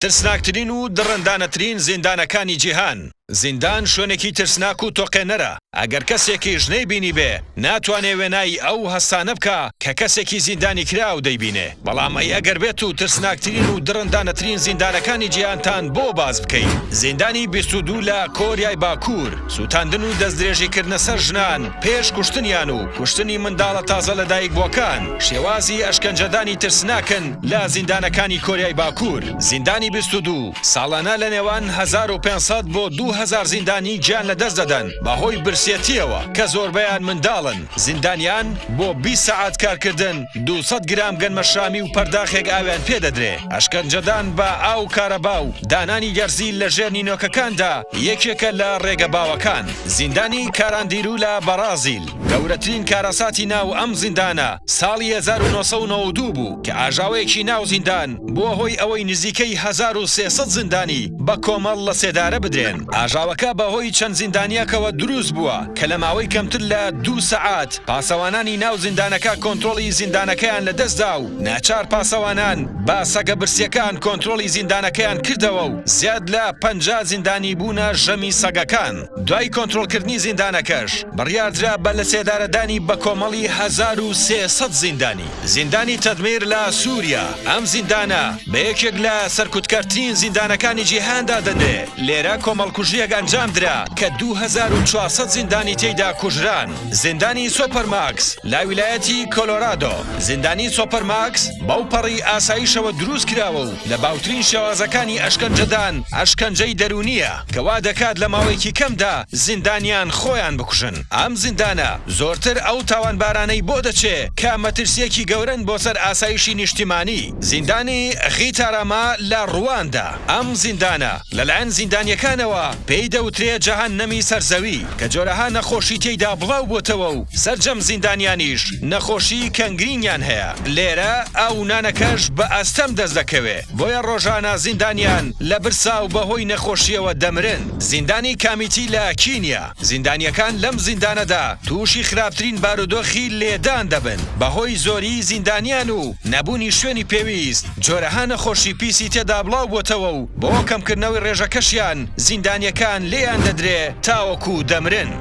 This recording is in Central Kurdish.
ترسناکترین و دڕندانەترین زیندانەکانی جیهان. زیندان شوێنێکی ترسناک و تۆقێنەرە. ئەگەر کەسێکی ژنەی بینی بێ ناتوانێ وێنایی ئەو هەستانە بکە کە کەسێکی زیندانی کراو دەیبینێ. بەڵام ئەگەر بێت و ترسناکترین و دڕندانەترین زیندانەکانی جیهانتان بۆ باز بکەین. زیندانی 22 لە کۆریای باکوور، سوتاندن و دەستدرێژیکردنە سەر ژنان پێش کوشتنیان و کوشتنی منداڵە تازە لەدایک بووەکان شێوازی ئەشکەنجەدانی ترسناکن لە زیندانەکانی کۆریای باکوور. زیندانی 22 ساڵانە لە نێوان 1500 بۆ 2000 زیندانی گیان لەدەست دەدەن بەهۆی برسێتیەوە کە زۆربەیان منداڵن. زیندانیان بۆ 20 سەعات کارکردن 200 گرام گەنمە شامی و پەرداخێک ئاویان پێدەدرێ. ئەشکەنجەدان بە ئاو کارەبا و دانانی گەرزی لە ژێر نینۆکەکاندا یەکێکە لە ڕێگەباوەکان. زیندانی کاراندیرو لە بەرازیل گەورەترین کارەساتی ناو ئەم زیندانە ساڵی 1992 بوو کە ئاژاوەیەکی ناو زیندان بۆ هۆی ئەوەی نزیکەی 1300 زیندانی بە کۆمەڵ لە سێدارە بدرێن. ئاژاوەکە بەهۆی چەند زیندانیەکەوە دروست بووە کە لە ماوەی کەمتر لە 2 سەعات پاسەوانانی ناو زیندانەکە کۆنتڕۆڵی زیندانەکەیان لەدەستدا و ناچار پاسەوانان با سەگە برسیەکان کۆنتڕۆڵی زیندانەکەیان کردەوە و زیاد لە 50 زیندانی بوونە ژەمی سەگەکان. دوای کۆنتڕۆڵکردنی زیندانەکەش بڕیاردرا بە لە سێدارەدانی بە کۆمەڵی 1300 زیندانی. زیندانی تەدمیر لە سووریا ئەم زیندانە بە یەکێک لە سەرکوتکارترین زیندانەکانی جیهاندا دەدرێ. لێرە کۆمەڵکوژیەک ئەنجام درا کە 2400 زیندانی تێیدا کوژران. زیندانی سۆپەرماکس لە ویلایەتی کۆلۆرادۆ. زیندانی سۆپەرماکس بەو پەڕی ئاسایشەوە دروست کراوە و لە باوترین شێوازەکانی ئەشکەنجەدان ئەشکەنجەی دەرونیە کەوا دەکات لە ماوەیەکی کەمدا زیندانیان خۆیان بکوژن. ئەم زیندانە زۆرتر ئەو تاوانبارانەی بۆ دەچێ کە مەترسیەکی گەورن بۆ سەر ئاسایشی نیشتیمانی. زیندانی غیتارەما لە ڕواندا. ئەم زیندانە لەلایەن زیندانیەکانەوە پێی دەوترێ جەهەنەمی سەرزەوی کە جۆرەها نەخۆشی تێیدا بڵاو بۆتەوە و سەرجەم زیندانیانیش نەخۆشی کەنگرینیان هەیە. لێرە ئەو نانەکەش بە ئەستەم دەست دەکەوێ بۆیە ڕۆژانە زیندانیان لە برسا و بەهۆی نەخۆشیەوە دەمرن. زیندانی کامیتی لە کینیا. زیندانیەکان لەم زیندانەدا تووشی خراپترین بارودۆخی لێدان دەبن بەهۆی زۆری زیندانیان و نەبوونی شوێنی پێویست. جۆرەها نەخۆشی پیسی تێدا بڵاو بۆتەوە و بۆ کەمکردنەوەی ڕێژەکەشیان زیندانیەکان لێیان دەدرێ تاوەکو دەمرن.